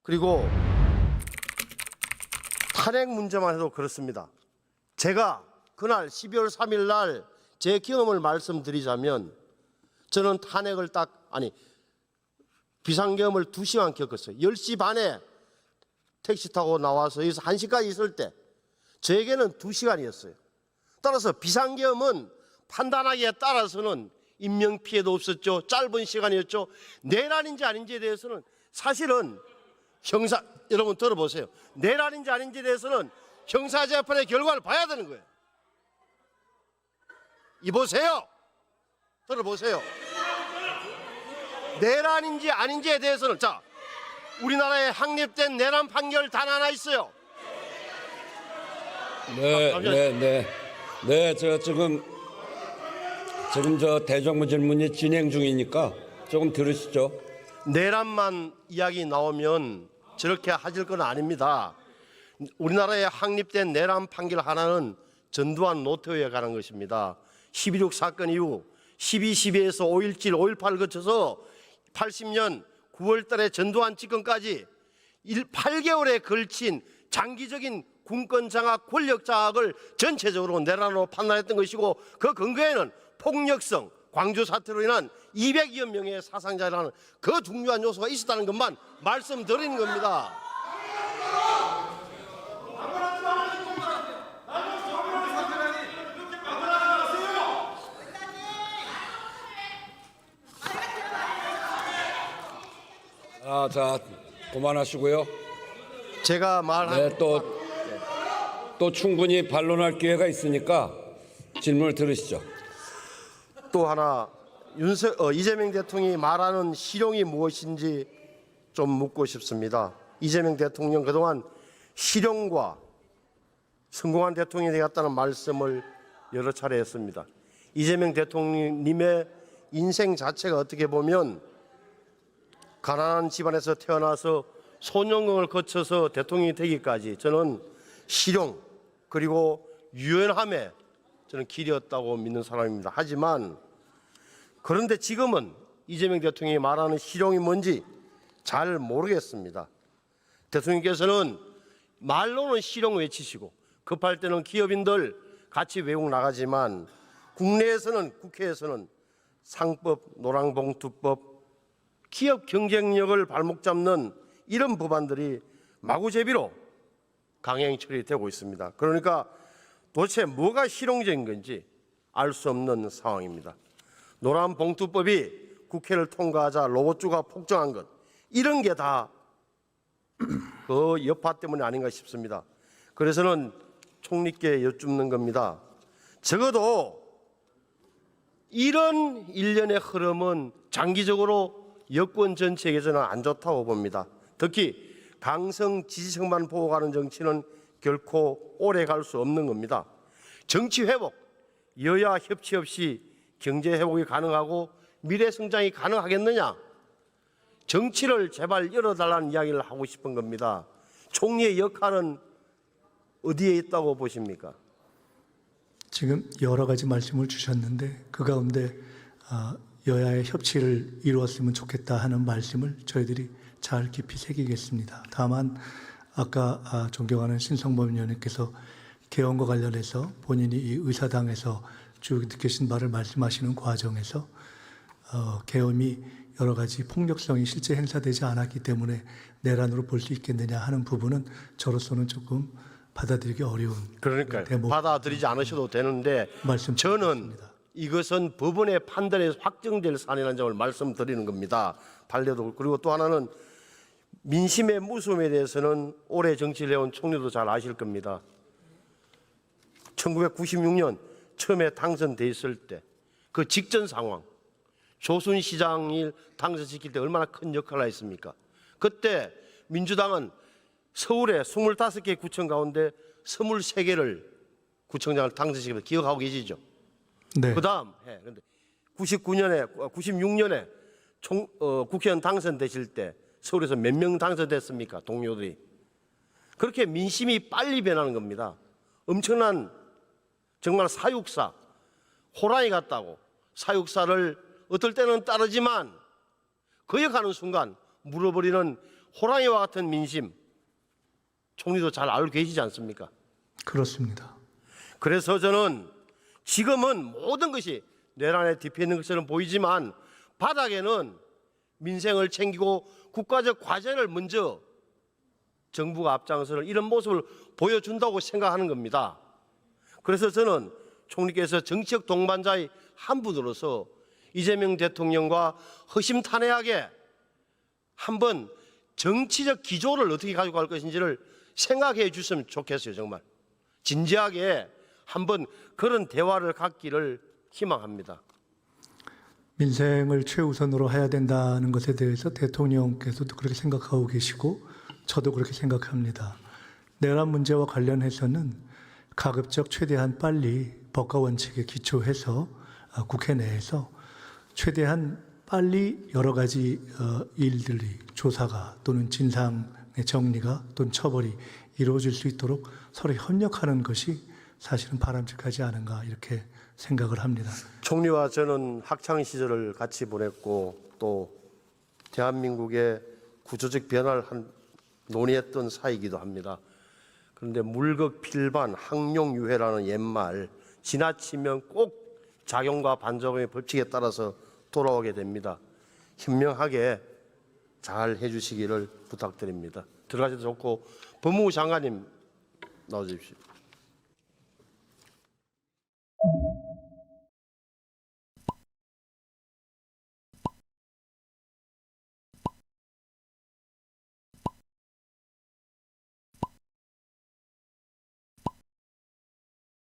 그리고 탄핵 문제만 해도 그렇습니다. 제가 그날 12월 3일 날 제 경험을 말씀드리자면 저는 탄핵을 비상계엄을 2시간 겪었어요. 10시 반에 택시 타고 나와서 여기서 1시까지 있을 때 저에게는 2시간이었어요. 따라서 비상계엄은 판단하기에 따라서는 인명피해도 없었죠. 짧은 시간이었죠. 내란인지 아닌지에 대해서는 사실은 여러분 들어보세요. 내란인지 아닌지에 대해서는 형사재판의 결과를 봐야 되는 거예요. 이보세요. 들어보세요. 내란인지 아닌지에 대해서는 우리나라에 확립된 내란 판결 단 하나 있어요. 지금 저 대정부 질문이 진행 중이니까 조금 들으시죠. 내란만 이야기 나오면 저렇게 하실 건 아닙니다. 우리나라에 확립된 내란 판결 하나는 전두환 노태우에 관한 것입니다. 12.6 사건 이후 12.12에서 5.17, 5.18을 거쳐서 80년 9월 달에 전두환 집권까지 8개월에 걸친 장기적인 군권 장악, 권력 장악을 전체적으로 내란으로 판단했던 것이고 그 근거에는 폭력성, 광주 사태로 인한 200여 명의 사상자라는 그 중요한 요소가 있었다는 것만 말씀드리는 겁니다. 자, 그만하시고요. 제가 말한 또 충분히 반론할 기회가 있으니까 질문을 들으시죠. 또 하나 이재명 대통령이 말하는 실용이 무엇인지 좀 묻고 싶습니다. 이재명 대통령 그동안 실용과 성공한 대통령이 되었다는 말씀을 여러 차례 했습니다. 이재명 대통령님의 인생 자체가 어떻게 보면 가난한 집안에서 태어나서 소년공을 거쳐서 대통령이 되기까지 저는 실용 그리고 유연함에 저는 길이었다고 믿는 사람입니다. 하지만 그런데 지금은 이재명 대통령이 말하는 실용이 뭔지 잘 모르겠습니다. 대통령께서는 말로는 실용 외치시고 급할 때는 기업인들 같이 외국 나가지만 국내에서는 국회에서는 상법, 노랑봉투법, 기업 경쟁력을 발목 잡는 이런 법안들이 마구제비로 강행 처리되고 있습니다. 그러니까 도대체 뭐가 실용적인 건지 알 수 없는 상황입니다. 노란봉투법이 국회를 통과하자 로봇주가 폭증한 것 이런 게 다 그 여파 때문에 아닌가 싶습니다. 그래서는 총리께 여쭙는 겁니다. 적어도 이런 일련의 흐름은 장기적으로 여권 전체에게서는 안 좋다고 봅니다. 특히 강성 지지층만 보고 가는 정치는 결코 오래 갈 수 없는 겁니다. 정치 회복, 여야 협치 없이 경제 회복이 가능하고 미래 성장이 가능하겠느냐? 정치를 제발 열어달라는 이야기를 하고 싶은 겁니다. 총리의 역할은 어디에 있다고 보십니까? 지금 여러 가지 말씀을 주셨는데 그 가운데 여야의 협치를 이루었으면 좋겠다 하는 말씀을 저희들이 잘 깊이 새기겠습니다. 다만 아까 존경하는 신성범 의원님께서 개헌과 관련해서 본인이 이 의사당에서 쭉 느끼신 바를 말씀하시는 과정에서 계엄이 여러 가지 폭력성이 실제 행사되지 않았기 때문에 내란으로 볼 수 있겠느냐 하는 부분은 저로서는 조금 받아들이기 어려운 그러니까요. 받아들이지 않으셔도 되는데 저는 이것은 법원의 판단에서 확정될 사안이라는 점을 말씀드리는 겁니다. 반려도 그리고 또 하나는 민심의 무서움에 대해서는 오래 정치를 해온 총리도 잘 아실 겁니다. 1996년 처음에 당선돼 있을 때 그 직전 상황 조순 시장을 당선시킬 때 얼마나 큰 역할을 했습니까? 그때 민주당은 서울에 25개 구청 가운데 23개를 구청장을 당선시키면서 기억하고 계시죠? 네. 그 다음 해. 근데 96년에 국회의원 당선되실 때 서울에서 몇 명 당선됐습니까? 동료들이. 그렇게 민심이 빨리 변하는 겁니다. 엄청난 정말 사육사, 호랑이 같다고 사육사를 어떨 때는 따르지만 거역하는 순간 물어버리는 호랑이와 같은 민심, 총리도 잘 알고 계시지 않습니까? 그렇습니다. 그래서 저는 지금은 모든 것이 내란에 뒤에 있는 것처럼 보이지만 바닥에는 민생을 챙기고 국가적 과제를 먼저 정부가 앞장서는 이런 모습을 보여준다고 생각하는 겁니다. 그래서 저는 총리께서 정치적 동반자의 한 분으로서 이재명 대통령과 허심탄회하게 한번 정치적 기조를 어떻게 가지고 갈 것인지를 생각해 주셨으면 좋겠어요. 정말 진지하게 한번 그런 대화를 갖기를 희망합니다. 민생을 최우선으로 해야 된다는 것에 대해서 대통령께서도 그렇게 생각하고 계시고 저도 그렇게 생각합니다. 내란 문제와 관련해서는 가급적 최대한 빨리 법과 원칙에 기초해서 국회 내에서 최대한 빨리 여러 가지 일들이 조사가 또는 진상의 정리가 또는 처벌이 이루어질 수 있도록 서로 협력하는 것이 사실은 바람직하지 않은가 이렇게 생각을 합니다. 총리와 저는 학창 시절을 같이 보냈고 또 대한민국의 구조적 변화를 논의했던 사이이기도 합니다. 그런데 물극필반 항용유해라는 옛말 지나치면 꼭 작용과 반작용의 법칙에 따라서 돌아오게 됩니다. 현명하게 잘 해주시기를 부탁드립니다. 들어가셔도 좋고 법무부 장관님 나와주십시오.